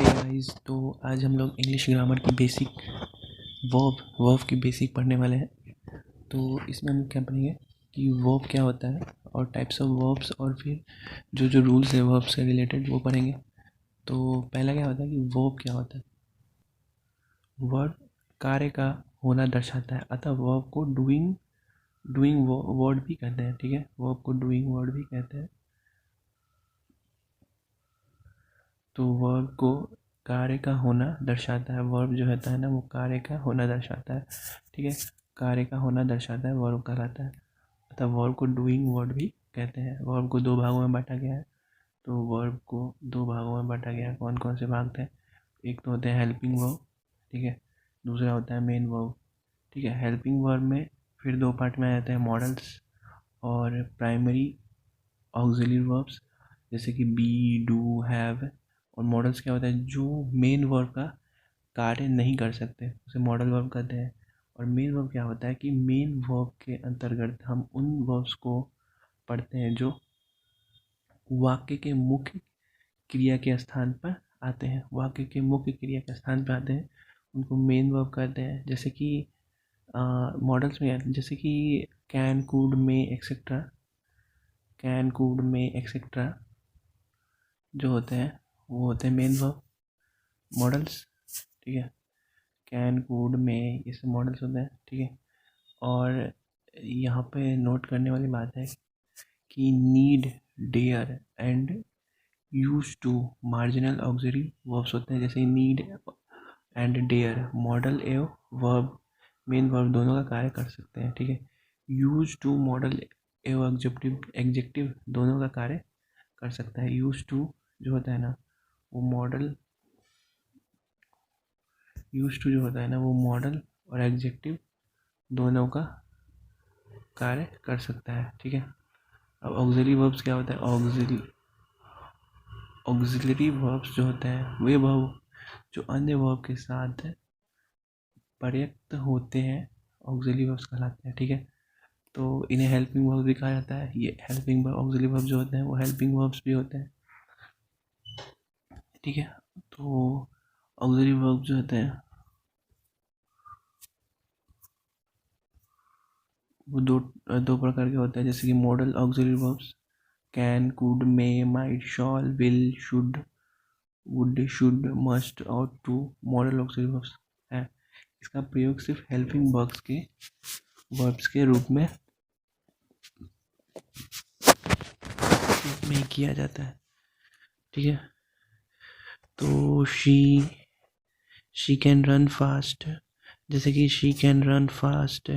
Guys, तो आज हम लोग इंग्लिश ग्रामर की बेसिक वर्ब की बेसिक पढ़ने वाले हैं। तो इसमें हम क्या पढ़ेंगे कि वर्ब क्या होता है और टाइप्स ऑफ वर्ब्स, और फिर जो रूल्स है वर्ब से रिलेटेड वो पढ़ेंगे। तो पहला क्या होता है कि वर्ब क्या होता है। वर्ब कार्य का होना दर्शाता है, अतः वर्ब को डूइंग वर्ड भी कहते हैं। ठीक है, वर्ब को डूइंग वर्ड भी कहते हैं। तो वर्ब को कार्य का होना दर्शाता है। वर्ब जो होता है ना, वो कार्य का होना दर्शाता है। ठीक है, कार्य का होना दर्शाता है, वर्ब कहलाता है। अतः वर्ब को डूइंग वर्ड भी कहते हैं। वर्ब को दो भागों में बांटा गया है। तो वर्ब को दो भागों में बांटा गया है। कौन कौन से भाग थे? एक तो होते हैं हेल्पिंग वर्ब, ठीक है। दूसरा होता है मेन वर्ब, ठीक है। हेल्पिंग वर्ब में फिर दो पार्ट में आ जाते हैं, मॉडल्स और प्राइमरी ऑक्सिलरी वर्ब्स, जैसे कि बी, डू, हैव। और मॉडल्स क्या होता है? जो मेन वर्ब का कार्य नहीं कर सकते उसे मॉडल वर्ब कहते हैं। और मेन वर्ब क्या होता है कि मेन वर्ब के अंतर्गत हम उन वर्ब्स को पढ़ते हैं जो वाक्य के मुख्य क्रिया के स्थान पर आते हैं। वाक्य के मुख्य क्रिया के स्थान पर आते हैं, उनको मेन वर्ब कहते हैं। जैसे कि मॉडल्स में, जैसे कि can, could, may, etcetera. Can, could, may, etcetera जो होते हैं वो होते हैं मेन वर्ब, मॉडल्स। ठीक है, कैन, कुड, मे, ये सब मॉडल्स होते हैं। ठीक है, और यहाँ पे नोट करने वाली बात है कि need, dare and use to marginal auxiliary verbs होते हैं। जैसे नीड एंड डेयर मॉडल एवं वर्ब, मेन वर्ब दोनों का कार्य कर सकते हैं। ठीक है, यूज टू मॉडल एवं एग्जेक्टिव दोनों का कार्य कर सकता है। यूज टू जो होता है ना वो मॉडल, यूज टू जो होता है ना वो मॉडल और एग्जेक्टिव दोनों का कार्य कर सकता है। ठीक है, अब ऑक्सिलरी वर्ब्स क्या होता है? ऑक्सिलरी वर्ब्स जो होते हैं वे वर्ब जो अन्य वर्ब के साथ पर्याप्त होते हैं, ऑक्सिलरी वर्ब्स कहलाते हैं। ठीक है, तो इन्हें हेल्पिंग वर्ब भी कहा जाता है। ये हेल्पिंग वर्ब, ऑक्सिलरी वर्ब जो होते हैं वो हेल्पिंग वर्ब्स भी होते हैं। ठीक है, तो ऑक्सिलरी वर्ब जो होते हैं वो दो प्रकार के होते हैं, जैसे कि model auxiliary verbs can, could, may, might, shawl, will, should, would, should, must और टू मॉडल ऑक्सिलरी वर्ब्स है। इसका प्रयोग सिर्फ हेल्पिंग वर्ब्स के रूप में किया जाता है। ठीक है, तो शी कैन रन फास्ट, जैसे कि she can run fast,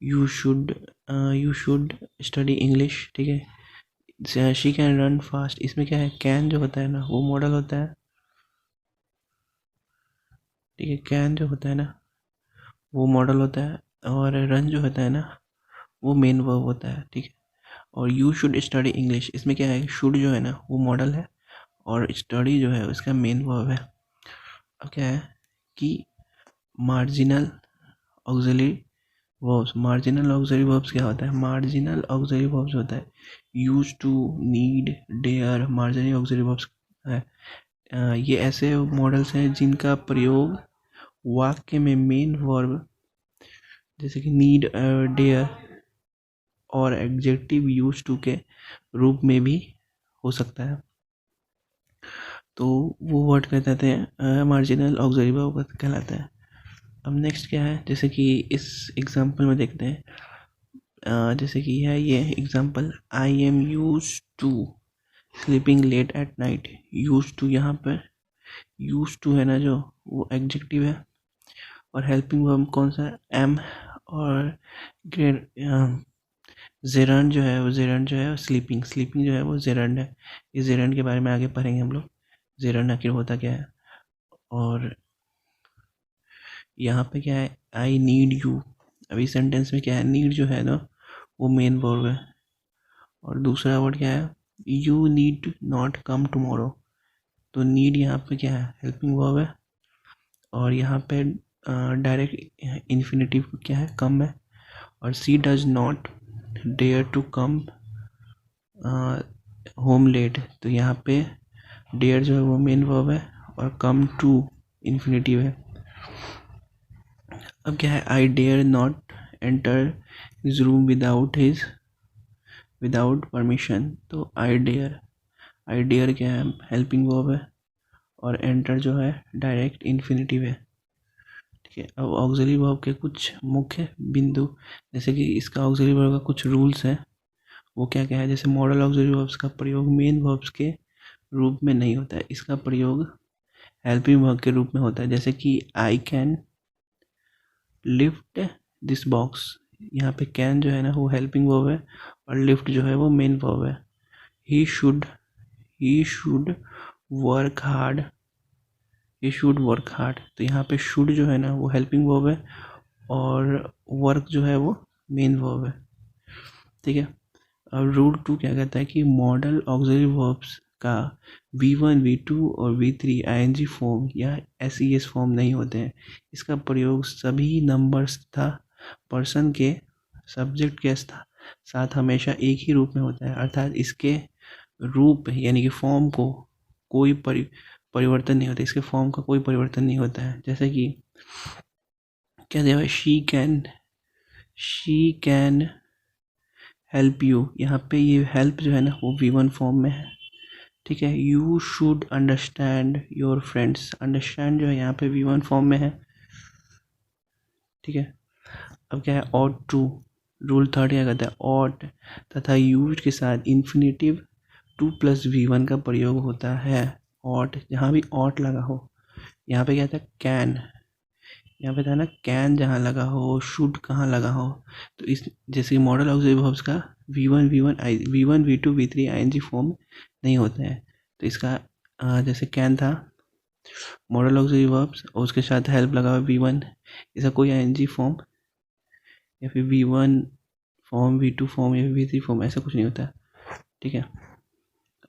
you should study English. ठीक है, शी कैन रन फास्ट, इसमें क्या है? कैन जो होता है ना वो मॉडल होता है। ठीक है, कैन जो होता है ना वो मॉडल होता है, और रन जो होता है ना वो मेन वर्ब होता है। ठीक है, और यू शुड स्टडी इंग्लिश, इसमें क्या है? शुड जो है ना वो मॉडल है और स्टडी जो है उसका मेन वर्ब है। अब क्या है कि marginal auxiliary verbs, marginal auxiliary verbs क्या होता है? मार्जिनल ऑक्सिलरी वर्ब्स होता है use to, need, dare, marginal auxiliary verbs है। ये ऐसे मॉडल्स हैं जिनका प्रयोग वाक्य में मेन वर्ब जैसे कि नीड, डेयर और एडजेक्टिव यूज टू के रूप में भी हो सकता है। तो वो वर्ड कहते हैं मार्जिनल ऑक्सिलरी वर्ब कहलाता है। अब नेक्स्ट क्या है? जैसे कि इस एग्जांपल में देखते हैं, जैसे कि है ये example, I am use to sleeping late at night. Use to, यहाँ पर यूज टू है ना जो वो एडजेक्टिव है, और हेल्पिंग वर्ब कौन सा है? एम। और जेरंड जो है वो स्लीपिंग जो है वो जेरंड है। इस जेरंड के बारे में आगे पढ़ेंगे हम लोग, जेरंड आखिर होता क्या है। और यहाँ पे क्या है? आई नीड यू, अभी सेंटेंस में क्या है? नीड जो है ना वो मेन वर्ब है, और दूसरा वर्ड क्या है? You need not come tomorrow. तो नीड यहाँ पे क्या है? हेल्पिंग वर्ब है, और यहाँ पे डायरेक्ट इन्फिनेटिव क्या है? कम है। और she does not dare to come home late, तो यहाँ पे डेयर जो है वो मेन वर्ब है, और कम टू इन्फिनेटिव है। अब क्या है, I dare not enter his room without permission. तो आई डेयर क्या है, हेल्पिंग वर्ब है, और एंटर जो है डायरेक्ट इन्फिनेटिव है। ठीक है, अब ऑक्सिलरी वर्ब के कुछ मुख्य बिंदु, जैसे कि इसका ऑक्सिलरी वर्ब का कुछ रूल्स हैं, वो क्या क्या है। जैसे मॉडल ऑक्सिलरी वर्ब्स का प्रयोग मेन वर्ब्स के रूप में नहीं होता है, इसका प्रयोग हेल्पिंग वर्ब के रूप में होता है। जैसे कि I can lift this box, यहाँ पे कैन जो है ना वो हेल्पिंग वर्ब है, और लिफ्ट जो है वो मेन वर्ब है। He should work hard, he should work hard, तो यहाँ पे शुड जो है ना वो हेल्पिंग वर्ब है, और वर्क जो है वो मेन वर्ब है। ठीक है, अब रूल 2 क्या कहता है कि मॉडल ऑक्सिलरी वर्ब्स का V1 V2 और V3 ING फॉर्म या SES फॉर्म नहीं होते हैं। इसका प्रयोग सभी नंबर्स तथा पर्सन के सब्जेक्ट के साथ हमेशा एक ही रूप में होता है, अर्थात इसके रूप यानी कि फॉर्म को कोई परिवर्तन नहीं होता, इसके फॉर्म का कोई परिवर्तन नहीं होता है। जैसे कि क्या दिया है, शी कैन हेल्प यू, यहाँ पे ये हेल्प जो है ना वो V1 फॉर्म में है। ठीक है, you should understand your friends, understand जो है यहाँ पे V1 फॉर्म में है। ठीक है, अब क्या है, ऑट टू, रूल 3 क्या कहता है, ऑट तथा यूज के साथ इन्फिनेटिव 2 + V1 का प्रयोग होता है। ऑट, जहाँ भी ऑट लगा हो, यहाँ पे क्या था, कैन, यहाँ पे था ना कैन जहाँ लगा हो, शुड कहाँ लगा हो, तो इस जैसे मॉडल ऑक्सिलरी वर्ब्स का V1 V2 V3 ING form नहीं होते हैं। तो इसका जैसे कैन था मॉडल ऑक्सिलरी वर्ब्स और उसके साथ हेल्प लगा हुआ V1, इसका कोई ING फॉर्म या फिर V1 फॉर्म, V2 फॉर्म या फिर V3 फॉर्म ऐसा कुछ नहीं होता। ठीक है,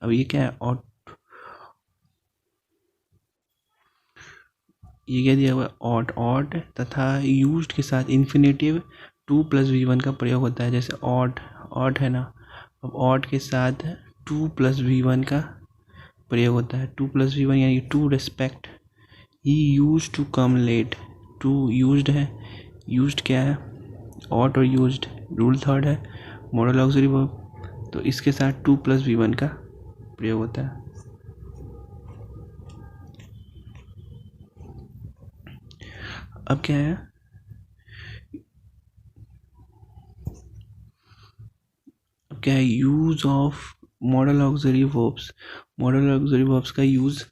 अब ये क्या है, ऑट, ये क्या दिया हुआ है, ऑट तथा यूज्ड के साथ इन्फिनेटिव 2 + V1 का प्रयोग होता है। जैसे ऑट है ना, अब ऑट के साथ 2 + V1 का प्रयोग होता है। 2 + V1 यानी to respect, he use to come late, to used है, यूज्ड क्या है, ऑट और यूज्ड, रूल 3 है मॉडल ऑक्सिलरी वर्ब, तो इसके साथ 2 + V1 का प्रयोग होता है। अब क्या है, use of model auxiliary verbs, model auxiliary verbs का यूज,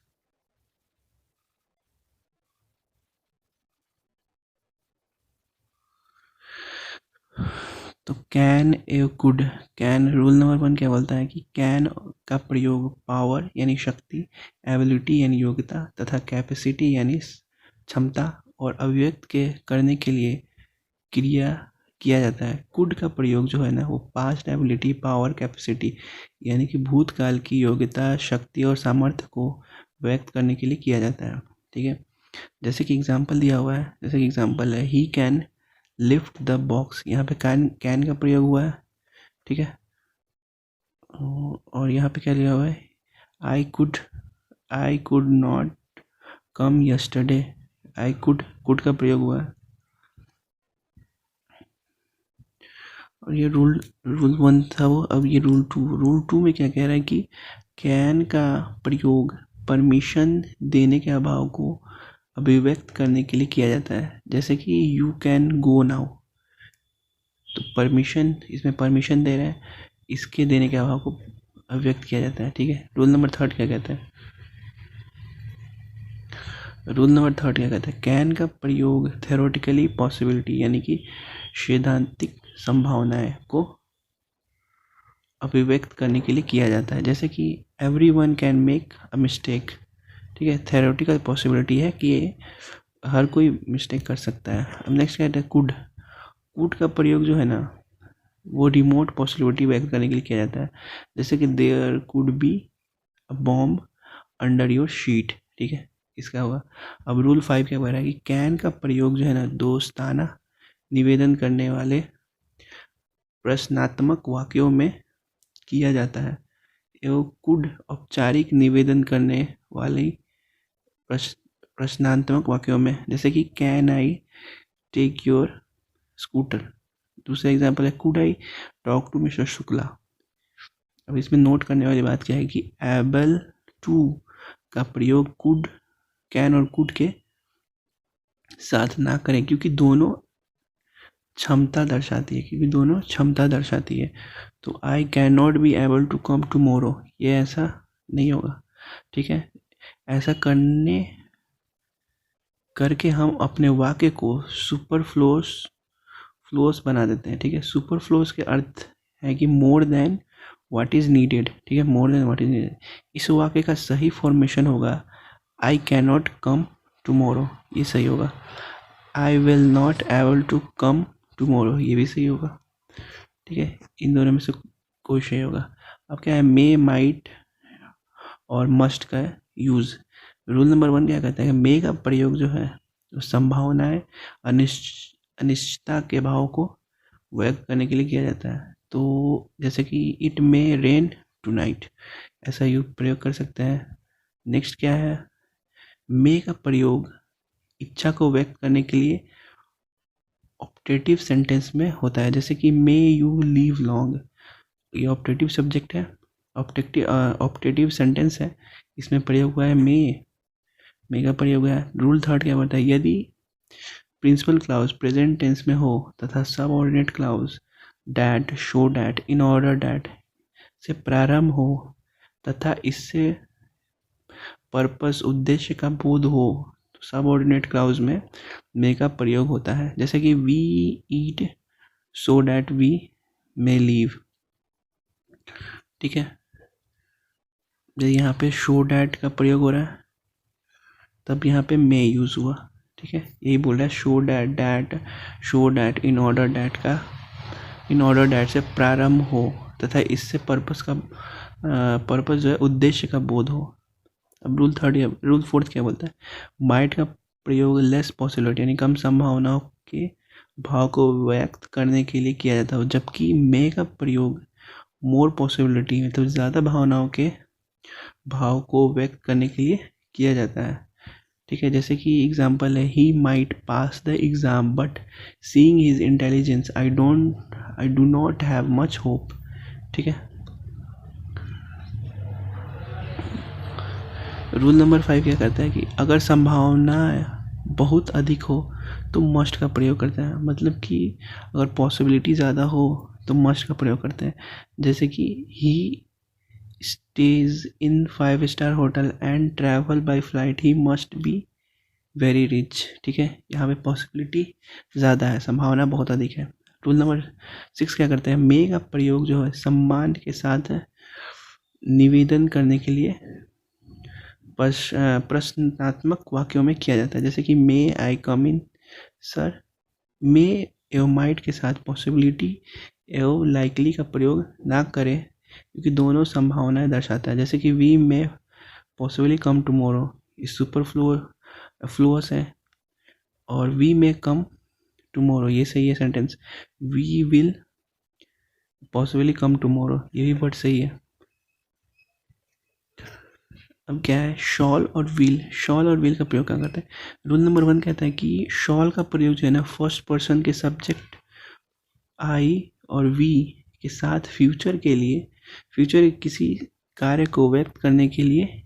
तो can a could, can rule number 1 क्या बोलता है कि कैन का प्रयोग पावर यानी शक्ति, एबिलिटी यानी योग्यता तथा कैपेसिटी यानी क्षमता और अभिव्यक्त के करने के लिए किया जाता है। कुड का प्रयोग जो है ना वो पास्ट एबिलिटी, पावर, कैपेसिटी यानी कि भूतकाल की योग्यता, शक्ति और सामर्थ्य को व्यक्त करने के लिए किया जाता है। ठीक है, जैसे कि एग्जांपल दिया हुआ है, जैसे कि एग्जांपल है he can lift the box, यहाँ पे कैन का प्रयोग हुआ है। ठीक है, और यहाँ पे क्या लिया हुआ है, I could not come yesterday, could का प्रयोग हुआ है। और ये रूल 1 था वो, अब ये रूल 2 में क्या कह रहा है कि कैन का प्रयोग परमिशन देने के अभाव को अभिव्यक्त करने के लिए किया जाता है। जैसे कि यू कैन गो नाउ, तो परमिशन, इसमें परमिशन दे रहे हैं, इसके देने के अभाव को अभिव्यक्त किया जाता है। ठीक है, रूल नंबर 3 क्या कहता है, कैन का प्रयोग थ्योरेटिकली पॉसिबिलिटी यानी कि सैद्धांतिक संभावनाएं को अभिव्यक्त करने के लिए किया जाता है। जैसे कि everyone can make a mistake. ठीक है, थ्योरेटिकल पॉसिबिलिटी है कि हर कोई मिस्टेक कर सकता है। अब नेक्स्ट क्या है, कुड का प्रयोग जो है ना वो रिमोट पॉसिबिलिटी व्यक्त करने के लिए किया जाता है। जैसे कि there could be a bomb under your sheet. ठीक है, इसका हुआ। अब रूल 5 क्या कह रहा है कि कैन का प्रयोग जो है ना दोस्ताना निवेदन करने वाले प्रश्नात्मक वाक्यों में किया जाता है, एवं कुड औपचारिक निवेदन करने वाली प्रश्नात्मक वाक्यों में, जैसे कि can I take your scooter. दूसरा एग्जाम्पल है could I talk to mister Shukla. अब इसमें नोट करने वाली बात क्या है कि एबल टू का प्रयोग कुड, कैन और कुड के साथ ना करें, क्योंकि दोनों क्षमता दर्शाती है। तो I can not be able to come tomorrow, ये ऐसा नहीं होगा, ठीक है। ऐसा करके हम अपने वाक्य को सुपरफ्लोस बना देते हैं, ठीक है। सुपरफ्लोस के अर्थ है कि more than what is needed, ठीक है, more than what is needed. इस वाक्य का सही फॉर्मेशन होगा I can not come tomorrow, ये सही होगा। I will not able to come tomorrow, ये भी सही होगा, ठीक है। इन दोनों में से कोई सही होगा। अब क्या है, मे, माइट और मस्ट का यूज़। रूल नंबर 1 क्या कहता है, मे का प्रयोग जो है संभावनाएं, अनिश्चितता के भाव को व्यक्त करने के लिए किया जाता है। तो जैसे कि इट मे रेन टुनाइट, ऐसा प्रयोग कर सकते हैं। नेक्स्ट क्या है, मे का प्रयोग इच्छा को व्यक्त करने के लिए ऑप्टेटिव सेंटेंस में होता है, जैसे कि मे यू लीव लॉन्ग, ये ऑप्टेटिव सब्जेक्ट है, ऑप्टेटिव सेंटेंस है, इसमें प्रयोग हुआ है मे का प्रयोग है। रूल 3 क्या बोलता है, यदि प्रिंसिपल क्लाउज प्रेजेंट टेंस में हो तथा subordinate clause that, so that, in order that से प्रारंभ हो तथा इससे पर्पस, उद्देश्य का बोध हो, तो सबऑर्डिनेट क्लाउज में मे का प्रयोग होता है। जैसे कि we eat so that we may leave, ठीक है। जब यहाँ पे शो डैट का प्रयोग हो रहा है तब यहाँ पे मे यूज़ हुआ, ठीक है। यही बोल रहा है show that, so that, in order that से प्रारंभ हो तथा इससे पर्पस जो है उद्देश्य का बोध हो। अब रूल 4 क्या बोलता है, माइट का प्रयोग लेस पॉसिबिलिटी यानी कम संभावनाओं के भाव को व्यक्त करने के लिए किया जाता है, जबकि मे का प्रयोग मोर पॉसिबिलिटी मतलब ज़्यादा भावनाओं के भाव को व्यक्त करने के लिए किया जाता है, ठीक है। जैसे कि एग्जाम्पल है, he might pass the exam but seeing his intelligence I do not have much hope, ठीक है। रूल नंबर 5 क्या कहता है कि अगर संभावना बहुत अधिक हो तो मस्ट का प्रयोग करते हैं, मतलब कि अगर पॉसिबिलिटी ज़्यादा हो तो मस्ट का प्रयोग करते हैं। जैसे कि he stays in 5 star hotel and travel by flight, he must be very rich, ठीक है। यहाँ पे पॉसिबिलिटी ज़्यादा है, संभावना बहुत अधिक है। रूल नंबर 6 क्या करते हैं, मे का प्रयोग जो है सम्मान के साथ निवेदन करने के लिए प्रश्नात्मक वाक्यों में किया जाता है। जैसे कि मे आई कम इन सर, मे एवं माइट के साथ पॉसिबिलिटी एवं लाइकली का प्रयोग ना करें, क्योंकि दोनों संभावनाएं दर्शाता है। जैसे कि we may possibly come tomorrow, इस फ्लूअस है, और वी मे कम टुमारो, ये सही है sentence. We will possibly come tomorrow, ये भी वर्ड सही है। अब क्या है, शॉल और विल का प्रयोग क्या करते हैं। रूल नंबर 1 कहता है कि शॉल का प्रयोग जो है ना फर्स्ट पर्सन के सब्जेक्ट आई और वी के साथ फ्यूचर के किसी कार्य को व्यक्त करने के लिए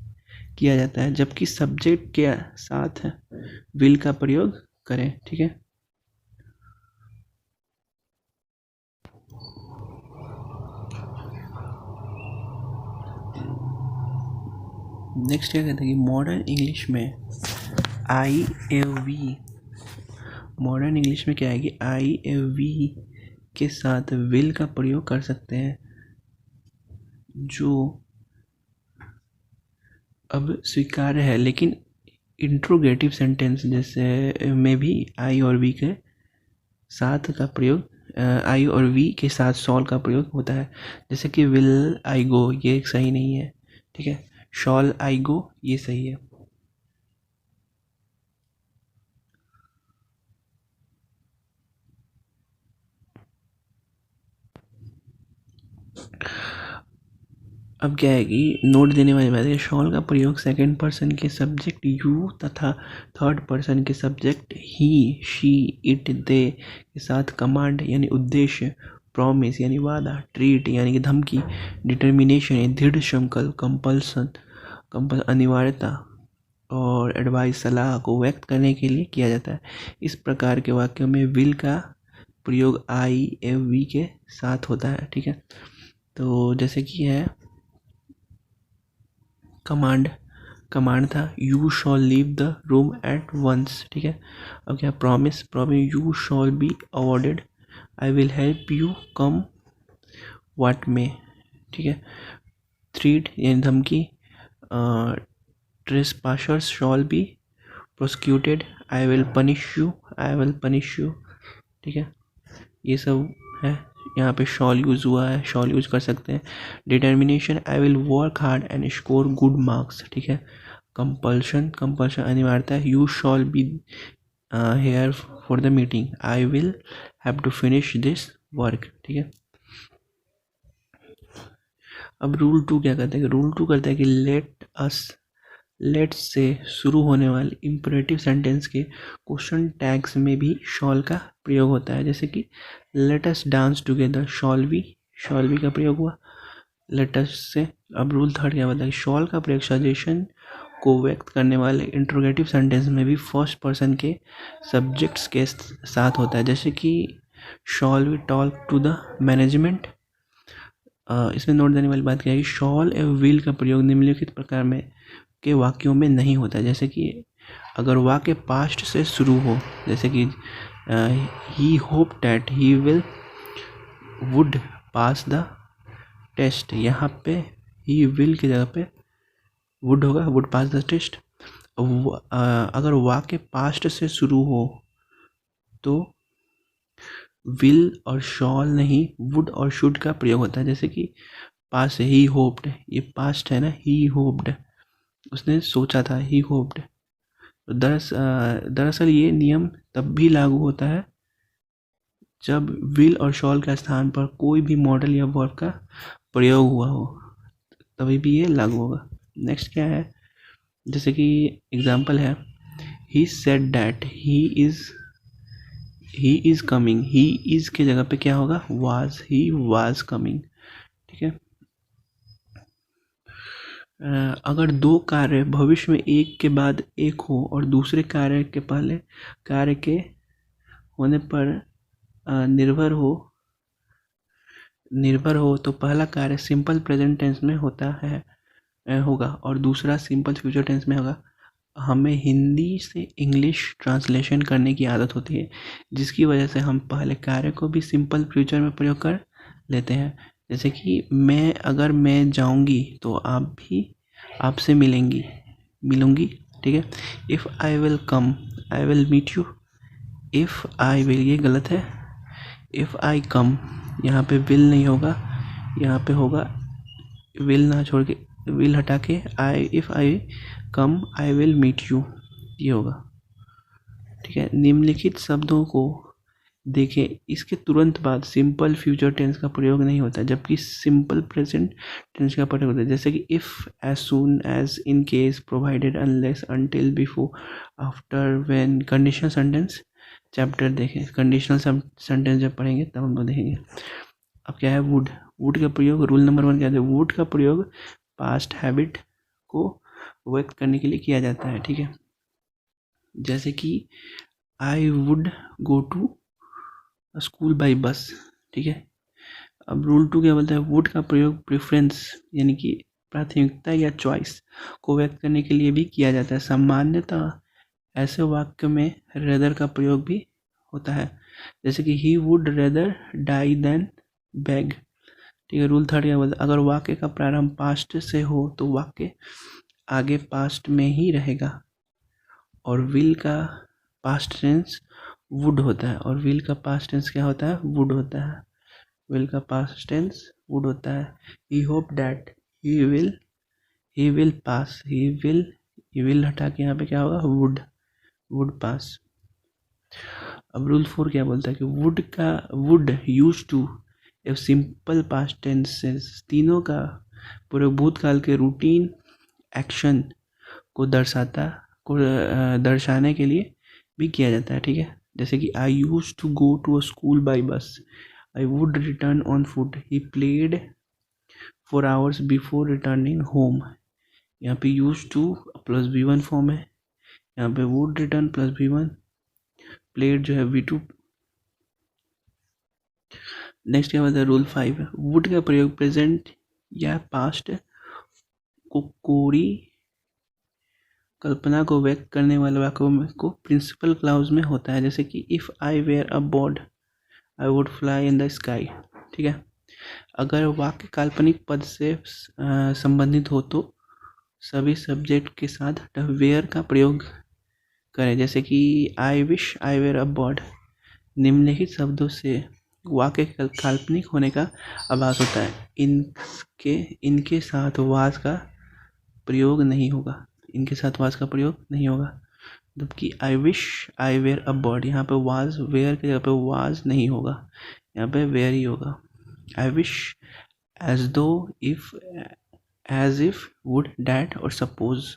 किया जाता है, जबकि सब्जेक्ट के साथ विल का प्रयोग करें, ठीक है। नेक्स्ट क्या कहते हैं कि मॉडर्न इंग्लिश में आई एव वी, मॉडर्न इंग्लिश में क्या है कि आई एव वी के साथ विल का प्रयोग कर सकते हैं, जो अब स्वीकार्य है, लेकिन इंट्रोगेटिव सेंटेंस जैसे में भी आई और वी के साथ का प्रयोग, आई और वी के साथ शॉल का प्रयोग होता है। जैसे कि विल आई गो, ये सही नहीं है, ठीक है। शॉल आई गो, ये सही है। अब क्या है कि नोट देने वाली बात है, शॉल का प्रयोग सेकंड पर्सन के सब्जेक्ट यू तथा थर्ड पर्सन के सब्जेक्ट ही, शी, इट, दे के साथ कमांड यानी उद्देश्य, प्रॉमिस यानी वादा, ट्रीट यानी कि धमकी, डिटर्मिनेशन यानी दृढ़ संकल्प, कंपल्सन अनिवार्यता और एडवाइस सलाह को व्यक्त करने के लिए किया जाता है। इस प्रकार के वाक्यों में विल का प्रयोग आई एव वी के साथ होता है। ठीक है, तो जैसे कि है कमांड था you shall leave the room at once. ठीक है, अब क्या promise you shall be awarded, I will help you come what may. ठीक है, थ्रीट यानी धमकी, trespassers shall be prosecuted, I will punish you. ठीक है, ये सब है। यहाँ पे शॉल यूज़ हुआ है, शॉल यूज़ कर सकते हैं। Determination, I will work hard and score good marks. ठीक है, कंपल्शन अनिवार्यता है, you shall be here for the meeting, I will have to finish this work. ठीक है, अब रूल 2 क्या कहता है कि रूल 2 कहता है कि लेट से शुरू होने वाले इंपरेटिव सेंटेंस के क्वेश्चन टैग्स में भी शॉल का प्रयोग होता है। जैसे कि let us dance together, shawl B का प्रयोग हुआ लेट अस से। अब रूल 3 क्या बताया, शॉल का प्रयोग सजेशन को व्यक्त करने वाले इंट्रोगेटिव सेंटेंस में भी फर्स्ट पर्सन के सब्जेक्ट्स के साथ होता है। जैसे कि shall we talk to the management. इसमें नोट देने वाली बात क्या है कि शॉल एवं विल का प्रयोग निम्नलिखित प्रकार में के वाक्यों में नहीं होता। जैसे कि अगर वाक्य पास्ट से शुरू हो, जैसे कि he hope that he would pass the test, यहाँ पे ही विल की जगह पे वुड होगा, वुड पास द टेस्ट। अगर वाक्य पास्ट से शुरू हो तो विल और शॉल नहीं, वुड और शुड का प्रयोग होता है। जैसे कि पास है ही होप्ड, ये पास्ट है ना, ही होप्ड, उसने सोचा था, ही होप्ड। दरअसल ये नियम तब भी लागू होता है जब विल और शॉल के स्थान पर कोई भी मॉडल या वर्ब का प्रयोग हुआ हो, तभी भी ये लागू होगा। नेक्स्ट क्या है, जैसे कि एग्जाम्पल है, he said that he is coming, he is के जगह पे क्या होगा, वाज, ही वाज कमिंग। ठीक है, अगर दो कार्य भविष्य में एक के बाद एक हो और दूसरे कार्य के पहले कार्य के होने पर निर्भर हो तो पहला कार्य सिंपल प्रेजेंट टेंस में होगा और दूसरा सिंपल फ्यूचर टेंस में होगा। हमें हिंदी से इंग्लिश ट्रांसलेशन करने की आदत होती है, जिसकी वजह से हम पहले कार्य को भी सिंपल फ्यूचर में प्रयोग कर लेते हैं। जैसे कि अगर मैं जाऊंगी तो आप भी आपसे मिलूंगी। ठीक है, if I will come I will meet you, if I will ये गलत है, इफ़ आई कम यहाँ पे विल नहीं होगा, यहाँ पे होगा विल ना छोड़ के विल हटा के if I come I will meet you, ये होगा। ठीक है, निम्नलिखित शब्दों को देखें, इसके तुरंत बाद सिंपल फ्यूचर टेंस का प्रयोग नहीं होता, जबकि सिंपल प्रेजेंट टेंस का प्रयोग होता है। जैसे कि if, as soon as, in case, provided, unless, until, before, after, when. Conditional sentence chapter देखें, कंडीशनल सेंटेंस जब पढ़ेंगे तब हम लोग देखेंगे। अब क्या है, वुड का प्रयोग, रूल नंबर 1 क्या है, वुड का प्रयोग पास्ट हैबिट को व्यक्त करने के लिए किया जाता है। ठीक है, जैसे कि I would go to school by bus. ठीक है, अब रूल 2 क्या बोलता है, वुड का प्रयोग प्रेफरेंस यानी कि प्राथमिकता या चॉइस को व्यक्त करने के लिए भी किया जाता है। सामान्यतः ऐसे वाक्य में रेदर का प्रयोग भी होता है, जैसे कि he would rather die than beg. ठीक है, रूल 3 क्या बोलता है, अगर वाक्य का प्रारंभ पास्ट से हो तो वाक्य आगे पास्ट में ही रहेगा और विल का पास्ट टेंस वुड होता है, और विल का पास्ट टेंस क्या होता है, वुड होता है। विल का पास्ट टेंस वुड होता है। He hope that he will pass, he will हटा के यहाँ पे क्या होगा, वुड पास। अब रूल 4 क्या बोलता है कि would use to simple past tenses, तीनों का प्रयोग भूतकाल के रूटीन एक्शन को दर्शाने के लिए भी किया जाता है, ठीक है। जैसे कि I use to go to a school by bus, I would return on foot, he played for hours before returning home. यहाँ पे use two plus V1 form है, यहाँ पे would return plus V1, played जो है V2। Next क्या होता है, रूल 5 है, वुड का प्रयोग प्रेजेंट या पास्ट को कोरी कल्पना को व्यक्त करने वाले वाक्यों में को प्रिंसिपल क्लाउज में होता है। जैसे कि if I were a bird I would fly in the sky, ठीक है। अगर वाक्य काल्पनिक पद से संबंधित हो तो सभी सब्जेक्ट के साथ वेयर का प्रयोग करें। जैसे कि I wish I were a bird, निम्नलिखित शब्दों से वाक्य काल्पनिक होने का आभास होता है। इनके साथ वास का प्रयोग नहीं होगा, इनके साथ वास का प्रयोग नहीं होगा। जबकि I wish I were a bird, यहाँ पे वाज वेयर के जगह पे वाज नहीं होगा, यहाँ पे वेयर ही होगा। I wish, as though, if, as if, would, that और सपोज,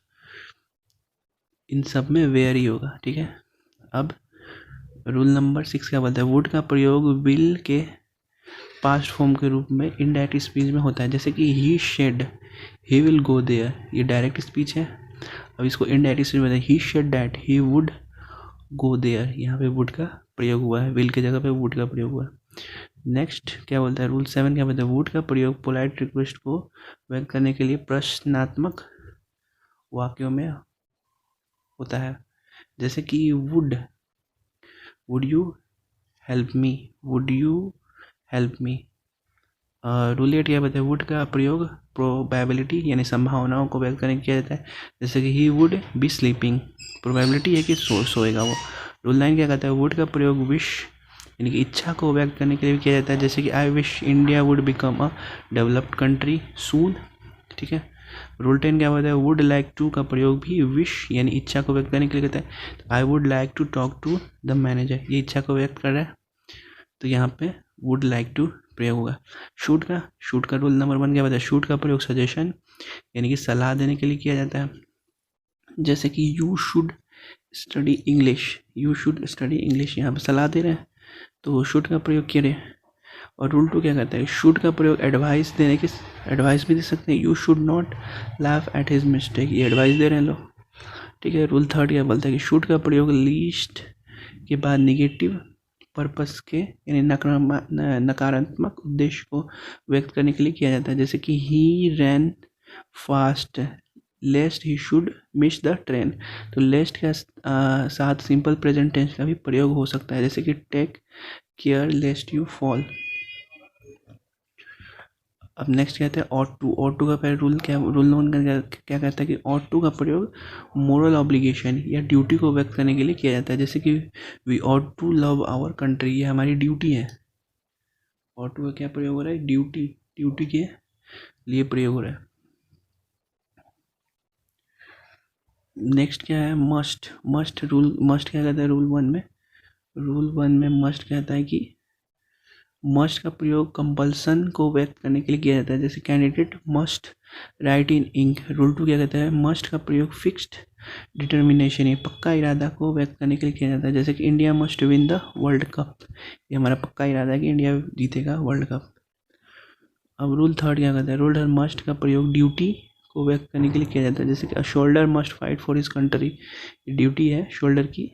इन सब में वेयर ही होगा, ठीक है। अब रूल नंबर 6 क्या बोलता है, वुड का प्रयोग विल के पास्ट फॉर्म के रूप में इनडायरेक्ट स्पीच में होता है। जैसे कि he said he will go there, ये डायरेक्ट स्पीच है। अब इसको इनडायरेक्ट स्पीच में he said that he would go there, यहाँ पे वुड का प्रयोग हुआ है, विल के जगह पे वुड का प्रयोग हुआ है। नेक्स्ट क्या बोलता है, रूल 7 क्या बोलता है, वुड का प्रयोग पोलाइट रिक्वेस्ट को व्यक्त करने के लिए प्रश्नात्मक वाक्यों में होता है। जैसे कि would you help me, would you help me. Rule 8 क्या बताता है, वुड का प्रयोग प्रोबेबिलिटी यानी संभावनाओं को व्यक्त करने किया जाता है। जैसे कि he would be sleeping, probability है कि सोएगा वो। रूल 9 क्या कहता है, वुड का प्रयोग विश यानी कि इच्छा को व्यक्त करने के लिए भी किया जाता है। जैसे कि I wish India would become a developed country soon, ठीक है। रूल 10 क्या होता है, वुड लाइक टू का प्रयोग भी विश यानी इच्छा को व्यक्त करने के लिए करता है। I would like to talk to the manager, ये इच्छा को व्यक्त कर रहा है, तो यहाँ पे वुड लाइक टू प्रयोग होगा। शूट का रूल नंबर 1 क्या बताया, शूट का प्रयोग सजेशन यानी कि सलाह देने के लिए किया जाता है। जैसे कि you should study English, you should study English, यहाँ पे सलाह दे रहे हैं तो शुड का प्रयोग किया रहे। और रूल 2 क्या कहता है, शुड का प्रयोग एडवाइस भी दे सकते हैं। You should not laugh at his mistake, ये एडवाइस दे रहे हैं लोग, ठीक है। रूल 3 क्या बोलता है कि शुड का प्रयोग लीस्ट के बाद निगेटिव पर्पस के यानी नकारात्मक उद्देश्य को व्यक्त करने के लिए किया जाता है। जैसे कि he ran fast lest he should miss the train, तो लेस्ट के साथ सिंपल प्रेजेंट टेंस का भी प्रयोग हो सकता है। जैसे कि take care lest you fall. अब नेक्स्ट कहते हैं ऑट टू का पहले रूल क्या कहता है कि ऑट टू का प्रयोग मोरल ऑब्लिगेशन या ड्यूटी को व्यक्त करने के लिए किया जाता है। जैसे कि we ought to love our country, ये हमारी ड्यूटी है। ऑट टू का क्या प्रयोग हो रहा है, ड्यूटी के लिए प्रयोग हो रहा है। नेक्स्ट क्या है, मस्ट क्या कहता है रूल 1 में मस्ट कहता है कि मस्ट का प्रयोग कंपल्सन को व्यक्त करने के लिए किया जाता है। जैसे कैंडिडेट मस्ट राइट इन इंक। रूल 2 क्या कहता है, मस्ट का प्रयोग फिक्स्ड डिटर्मिनेशन या पक्का इरादा को व्यक्त करने के लिए किया जाता है। जैसे कि India must win the world cup, ये हमारा पक्का इरादा है कि इंडिया जीतेगा वर्ल्ड कप। अब रूल 3 क्या कहता है, रूल मस्ट का प्रयोग ड्यूटी को व्यक्त करने के लिए किया जाता है। जैसे कि soldier must fight for his country, duty है शोल्डर की,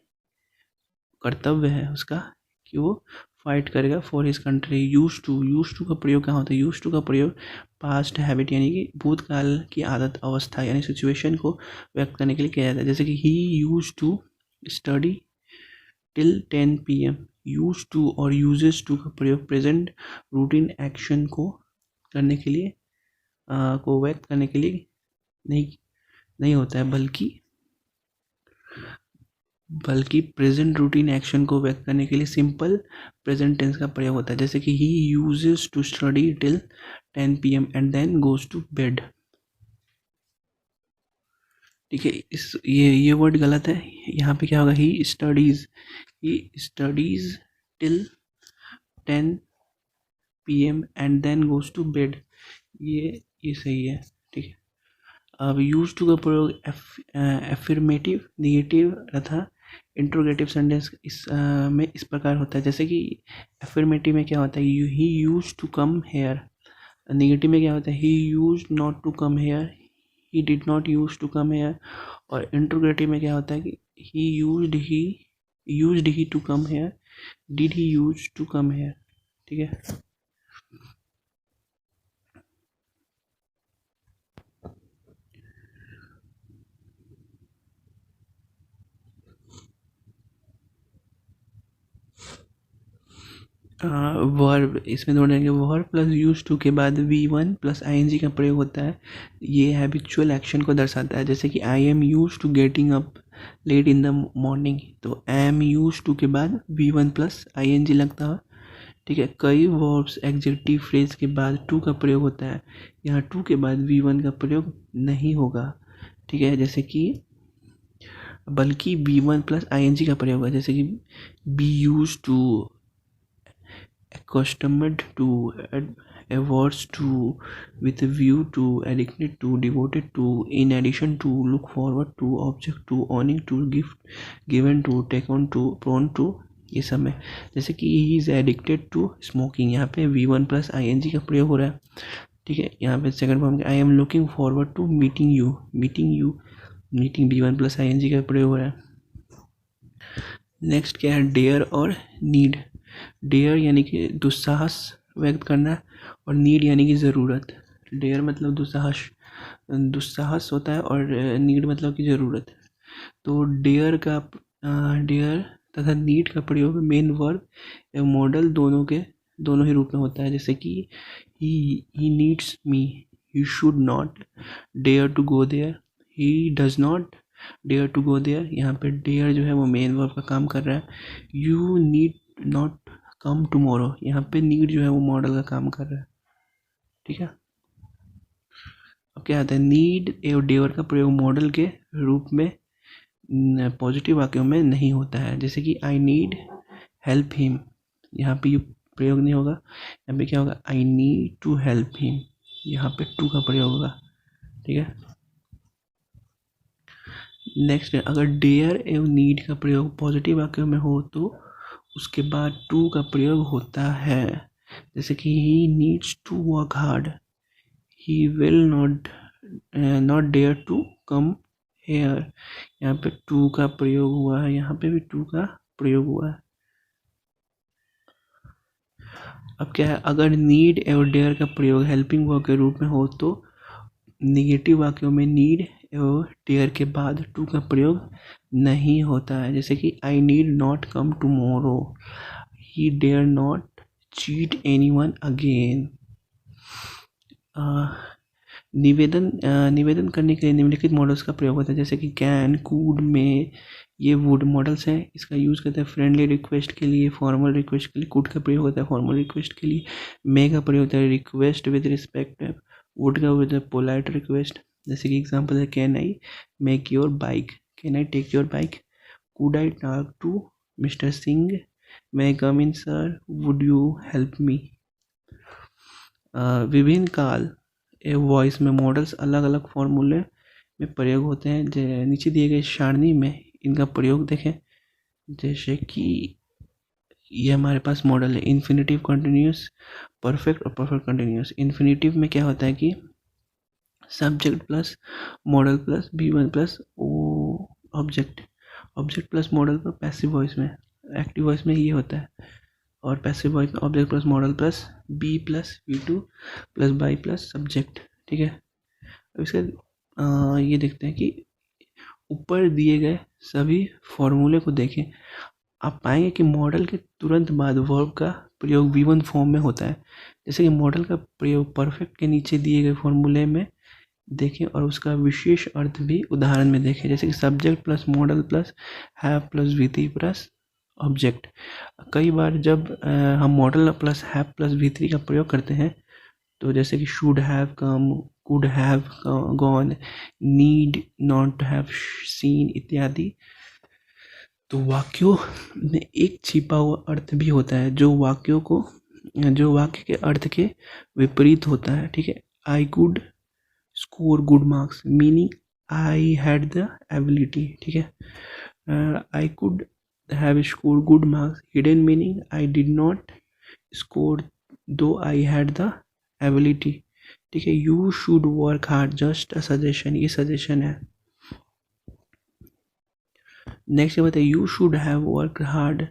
कर्तव्य है उसका कि वो फाइट करेगा for his country. Use to का प्रयोग कहाँ होता है, यूज टू का प्रयोग पास्ट हैबिट यानी कि भूतकाल की आदत अवस्था यानी सिचुएशन को व्यक्त करने के लिए किया जाता है। जैसे कि he use to study till 10 PM। Use to और यूजेस टू का प्रयोग प्रेजेंट रूटीन एक्शन को करने के लिए को व्यक्त करने के लिए नहीं होता है, बल्कि प्रेजेंट रूटीन एक्शन को व्यक्त करने के लिए सिंपल प्रेजेंट टेंस का प्रयोग होता है। जैसे कि he uses to study till 10 PM and then goes to bed, ठीक है। ये वर्ड गलत है, यहाँ पे क्या होगा, he studies till 10 PM and then goes to bed, ये ये सही है, ठीक है। अब यूज टू का प्रयोग एफर्मेटिव, निगेटिव तथा इंट्रोगेटिव सेंटेंस में इस प्रकार होता है। जैसे कि एफर्मेटिव में क्या होता है, he use to come here. Negative में क्या होता है, he use not to come here, he did not use to come here. और इंट्रोगेटिव में क्या होता है कि he used he to come here, did he use to come here, ठीक है। वर्ब इसमें ढूंढेंगे, वर्ब प्लस यूज टू के बाद V1 प्लस ING का प्रयोग होता है। ये हैबिचुअल एक्शन को दर्शाता है। जैसे कि I am use to getting up late in the morning, तो एम यूज टू के बाद V1 प्लस ING लगता है, ठीक है। कई वर्ब्स एग्जेक्टिव फ्रेज के बाद टू का प्रयोग होता है, यहाँ टू के बाद V1 का प्रयोग नहीं होगा, ठीक है। जैसे कि बल्कि V1 प्लस ING का प्रयोग होगा, जैसे कि be use to, accustomed to, averse to, with a view to, addicted to, devoted to, in addition to, look forward to, object to, owning to, given to, taken to, prone to, ये सब में। जैसे कि he is addicted to smoking, यहाँ पे V1 plus ING का प्रयोग हो रहा है, ठीक है। यहाँ पे second form I am looking forward to meeting you, meeting V1 plus ING का प्रयोग हो रहा है। नेक्स्ट क्या है, डेयर और नीड। डेयर यानी कि दुस्साहस व्यक्त करना, और नीड यानी कि ज़रूरत। डेयर मतलब दुस्साहस होता है, और नीड मतलब कि ज़रूरत। तो डेयर तथा नीड का प्रयोग मेन वर्ब एवं मॉडल दोनों ही रूप में होता है। जैसे कि he needs me, he should not dare to go there, he does not dare to go there. यहाँ पे डेयर जो है वो मेन वर्ब का काम कर रहा है। You need not come tomorrow, यहाँ पे नीड जो है वो मॉडल का काम कर रहा है, ठीक है। अब क्या आता है, नीड एवं डेयर का प्रयोग मॉडल के रूप में पॉजिटिव वाक्यों में नहीं होता है। जैसे कि आई नीड हेल्प हिम, यहाँ पे ये प्रयोग नहीं होगा। यहाँ पे क्या होगा, I need to help him, यहाँ पे टू का प्रयोग होगा, ठीक है। नेक्स्ट है, अगर डेयर एवं नीड का प्रयोग पॉजिटिव वाक्यों में हो तो उसके बाद टू का प्रयोग होता है। जैसे कि he needs to work hard, he will not dare to come here, यहाँ पे टू का प्रयोग हुआ है, यहाँ पे भी टू का प्रयोग हुआ है। अब क्या है, अगर नीड एवं डेयर का प्रयोग हेल्पिंग वर्ब के रूप में हो तो निगेटिव वाक्यों में नीड एवं डेयर के बाद टू का प्रयोग नहीं होता है। जैसे कि I need not come tomorrow, he dare not cheat anyone again. निवेदन करने के लिए निम्नलिखित मॉडल्स का प्रयोग होता है। जैसे कि कैन, कूड, में, ये वुड मॉडल्स हैं। इसका यूज़ करते हैं फ्रेंडली रिक्वेस्ट के लिए, फॉर्मल रिक्वेस्ट के लिए। कूड का प्रयोग होता है फॉर्मल रिक्वेस्ट के लिए। मे का प्रयोग होता है रिक्वेस्ट विद रिस्पेक्ट। वुड का होता है पोलाइट रिक्वेस्ट। जैसे कि एग्जांपल है, can I make your bike, can I take your bike. Could I talk to mister Singh, may come in sir, would you help me. विभिन्न काल वॉइस में models अलग अलग फॉर्मूले में प्रयोग होते हैं। नीचे दिए गए सारणी में इनका प्रयोग देखें। जैसे कि ये हमारे पास मॉडल है इन्फिनेटिव, कंटिन्यूस, परफेक्ट और परफेक्ट कंटिन्यूस। इन्फिनेटिव में क्या होता है कि subject plus modal plus V1 plus object plus modal पर पैसिव वॉइस में, एक्टिव वॉइस में ये होता है। और पैसिव वॉइस में object plus modal plus be plus V2 plus by plus subject, ठीक है। अब इसके ये देखते हैं कि ऊपर दिए गए सभी फॉर्मूले को देखें, आप पाएंगे कि मॉडल के तुरंत बाद वर्ब का प्रयोग V1 फॉर्म में होता है। जैसे कि मॉडल का प्रयोग परफेक्ट के नीचे दिए गए फॉर्मूले में देखें और उसका विशेष अर्थ भी उदाहरण में देखें। जैसे कि subject plus modal plus have plus V3 plus object. कई बार जब हम model plus have plus V3 का प्रयोग करते हैं, तो जैसे कि should have come, could have gone, need not have seen इत्यादि, तो वाक्यों में एक छिपा हुआ अर्थ भी होता है जो वाक्य के अर्थ के विपरीत होता है, ठीक है। I could score good marks, meaning I had the ability, ठीक है। I could have score good marks, hidden meaning I did not score though I had the ability, ठीक है। You should work hard, just a suggestion, ये suggestion है। Next बात है you should have work hard,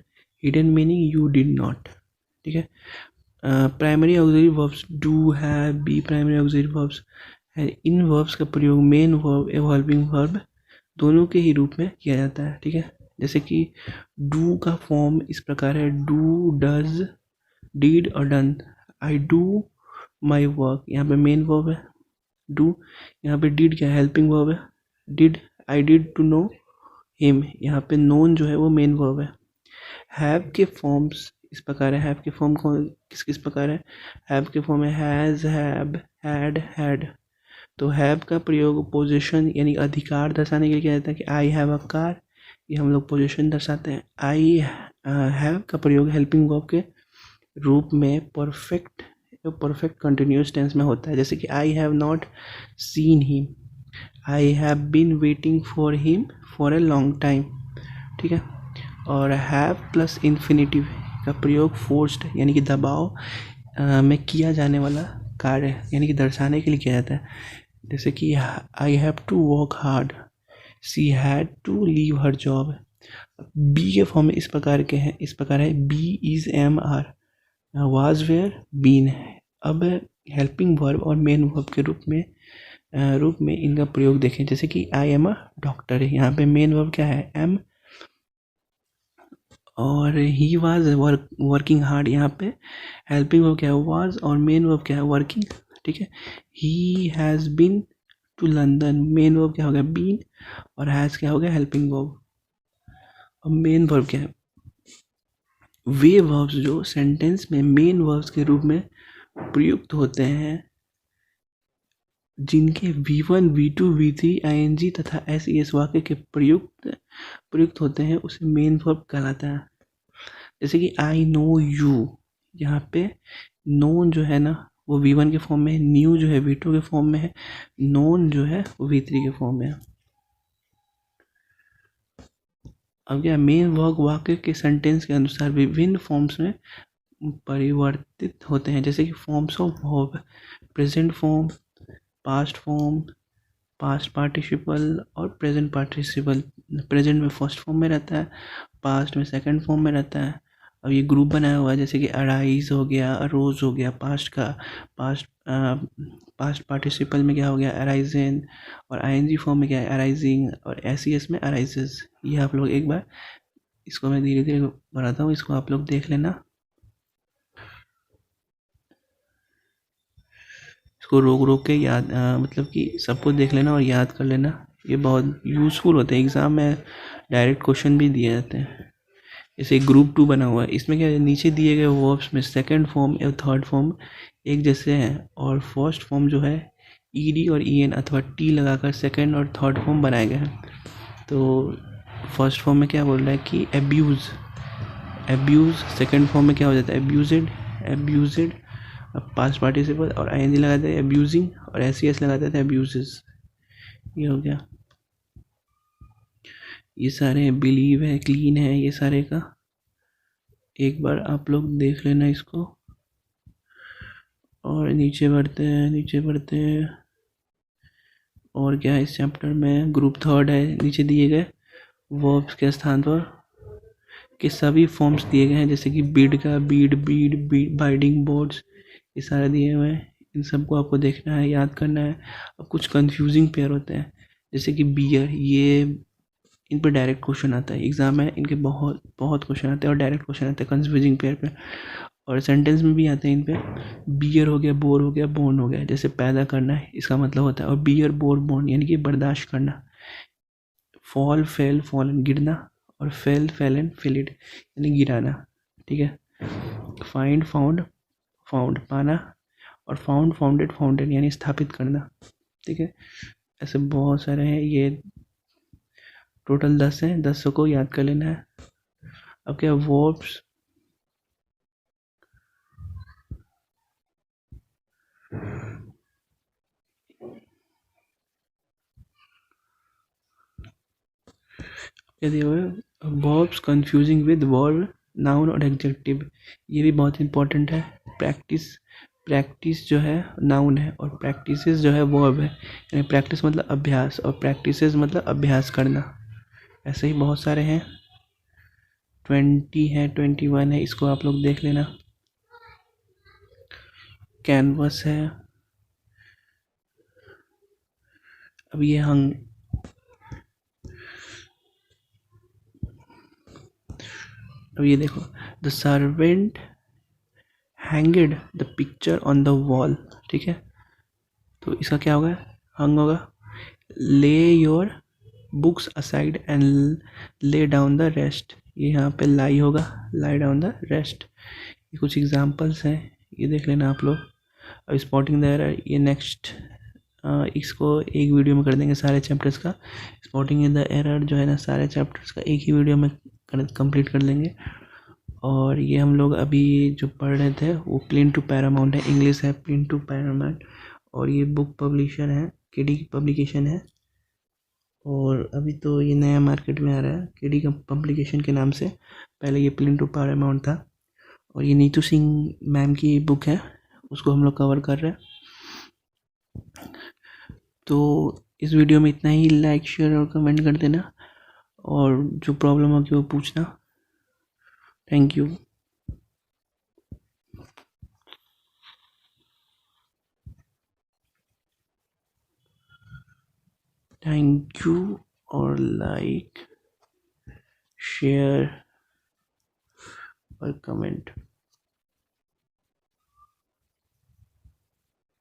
hidden meaning you did not, ठीक है। Primary auxiliary verbs do, have, be primary auxiliary verbs है। इन verbs का प्रयोग मेन वर्ब एवॉल्विंग वर्ब दोनों के ही रूप में किया जाता है, ठीक है। जैसे कि डू का फॉर्म इस प्रकार है, डू, डज, डिड और done. I do my work, यहाँ पे मेन वर्ब है डू, यहाँ पे डिड क्या हेल्पिंग वर्ब है did, I did to know him, यहाँ पे नोन जो है वो मेन वर्ब है। हैव के फॉर्म्स इस प्रकार है, हैव के फॉर्म किस किस प्रकार है, हैव के फॉर्म है हैज़, हैव, हैड, हैड। तो हैव का प्रयोग पोजीशन यानी अधिकार दर्शाने के लिए किया जाता है कि आई हैव अ कार, ये हम लोग पोजीशन दर्शाते हैं। आई हैव का प्रयोग हेल्पिंग वर्ब के रूप में परफेक्ट कंटिन्यूस टेंस में होता है, जैसे कि I have not seen him, I have been waiting for him for a long time, ठीक है। और हैव प्लस इन्फिनिटिव का प्रयोग फोर्स्ड यानी कि दबाव में किया जाने वाला कार्य यानी कि दर्शाने के लिए किया जाता है, जैसे कि I have to work hard, she had to leave her job. Be के फॉर्म में इस प्रकार के हैं, इस प्रकार है be is am are, was were been है। अब हेल्पिंग वर्ब और मेन वर्ब के रूप में इनका प्रयोग देखें, जैसे कि आई एम अ डॉक्टर है, यहाँ पे मेन वर्ब क्या है एम, और ही वाज वर्किंग हार्ड, यहाँ पे हेल्पिंग वर्ब क्या है वाज और मेन वर्ब क्या है वर्किंग, ठीक है। He has been to London, main verb क्या हो गया बीन और हैज़ क्या हो गया हेल्पिंग वर्ब। और मेन वर्ब क्या है, वे वर्ब्स जो सेंटेंस में मेन वर्ब्स के रूप में प्रयुक्त होते हैं, जिनके V1, V2, V3, ING तथा SES वाक्य के प्रयुक्त होते हैं, उसे मेन वर्ब कहलाता है। जैसे कि आई नो यू, यहाँ पे नोन जो है ना वो V1 के फॉर्म में है, न्यू जो है V2 के फॉर्म में है, नोन जो है वो V3 के फॉर्म में है। अब क्या मेन वर्ब वाक्य के सेंटेंस के अनुसार विभिन्न फॉर्म्स में परिवर्तित होते हैं, जैसे कि forms of verb, present form, past form, past participle और प्रेजेंट पार्टिसिपल। प्रेजेंट में फर्स्ट फॉर्म में रहता है, पास्ट में सेकंड फॉर्म में रहता है। अब ये ग्रुप बनाया हुआ है, जैसे कि अराइज हो गया, अरोज हो गया, पास्ट का पास्ट पार्टिसिपल में क्या हो गया अराइजेन, और आईएनजी फॉर्म में क्या है अराइजिंग, और एसईएस में अराइजेस। ये आप लोग एक बार इसको मैं धीरे धीरे बढ़ाता हूँ, इसको आप लोग देख लेना, इसको रोक रोक के याद मतलब कि सबको देख लेना और याद कर लेना, ये बहुत यूज़फुल होते हैं, एग्ज़ाम में डायरेक्ट क्वेश्चन भी दिए जाते हैं। जैसे ग्रुप 2 बना हुआ है, इसमें क्या है नीचे दिए गए वर्ब्स में सेकंड फॉर्म या थर्ड फॉर्म एक जैसे हैं, और फर्स्ट फॉर्म जो है ईडी और ईएन अथवा टी लगाकर सेकंड और थर्ड फॉर्म बनाए गए हैं। तो फर्स्ट फॉर्म में क्या बोल रहा है कि एब्यूज़, सेकंड फॉर्म में क्या हो जाता है एब्यूजेड, पास्ट पार्टिसिपल और आईएनजी लगाते हैं एब्यूजिंग, और एसईएस लगाते थे एब्यूजेस। ये हो गया, ये सारे बिलीव है, क्लीन है, ये सारे का एक बार आप लोग देख लेना इसको। और नीचे बढ़ते हैं और क्या है इस चैप्टर में, ग्रुप थर्ड है, नीचे दिए गए वर्ब्स के स्थान पर के सभी फॉर्म्स दिए गए हैं, जैसे कि बीड का बीड, बाइडिंग, बोर्ड्स, ये सारे दिए हुए हैं, इन सबको आपको देखना है, याद करना है। अब कुछ कंफ्यूजिंग पेयर होते हैं, जैसे कि बियर, ये इन पर डायरेक्ट क्वेश्चन आता है एग्जाम में, इनके बहुत क्वेश्चन आते हैं और डायरेक्ट क्वेश्चन आते हैं कंफ्यूजिंग पेयर पे, और सेंटेंस में भी आते हैं इन पे। बियर हो गया, बोर हो गया, बोर्न हो गया, जैसे पैदा करना है इसका मतलब होता है, और बियर, बोर, बोर्न यानी कि बर्दाश्त करना। फॉल, फेल, फॉलन गिरना, और फेलन, फेलिड यानी गिराना, ठीक है। फाइंड, फाउंड पाना, और फाउंडेड, फाउंडेड यानी स्थापित करना, ठीक है। ऐसे बहुत सारे हैं, ये टोटल 10 हैं, 10 को याद कर लेना है। अब क्या वर्ब्स, क्या दिया हुआ है, verbs confusing with verb, noun और एडजेक्टिव, ये भी बहुत इंपॉर्टेंट है। प्रैक्टिस, प्रैक्टिस जो है नाउन है और प्रैक्टिसेस जो है वर्ब है, यानी प्रैक्टिस मतलब अभ्यास और प्रैक्टिसेस मतलब अभ्यास करना। ऐसे ही बहुत सारे हैं, 20 है, 21 है, इसको आप लोग देख लेना। कैनवस है। अब ये हंग, अब ये देखो, the servant hanged the picture on the wall, ठीक है, तो इसका क्या होगा, हंग होगा। Lay your books aside and lay down the rest, ये यहाँ पे लाई होगा, लाई डाउन द रेस्ट। ये कुछ एग्जांपल्स हैं, ये देख लेना आप लोग। अब स्पॉटिंग द एरर, ये नेक्स्ट इसको एक वीडियो में कर देंगे सारे चैप्टर्स का। स्पॉटिंग द एरर जो है ना, सारे चैप्टर्स का एक ही वीडियो में कंप्लीट कर लेंगे। और ये हम लोग अभी जो पढ़ रहे थे वो प्लेन टू पैरामाउंट है, इंग्लिश है प्लेन टू पैरामाउंट, और ये बुक पब्लिशर है, केडी पब्लिकेशन है। और अभी तो ये नया मार्केट में आ रहा है केडी पब्लिकेशन के नाम से, पहले ये प्लेन टू पैरामाउंट था। और ये नीतू सिंह मैम की बुक है, उसको हम लोग कवर कर रहे हैं। तो इस वीडियो में इतना ही, लाइक शेयर और कमेंट कर देना, और जो प्रॉब्लम होगी वो पूछना। Thank you. थैंक यू, और लाइक शेयर और कमेंट।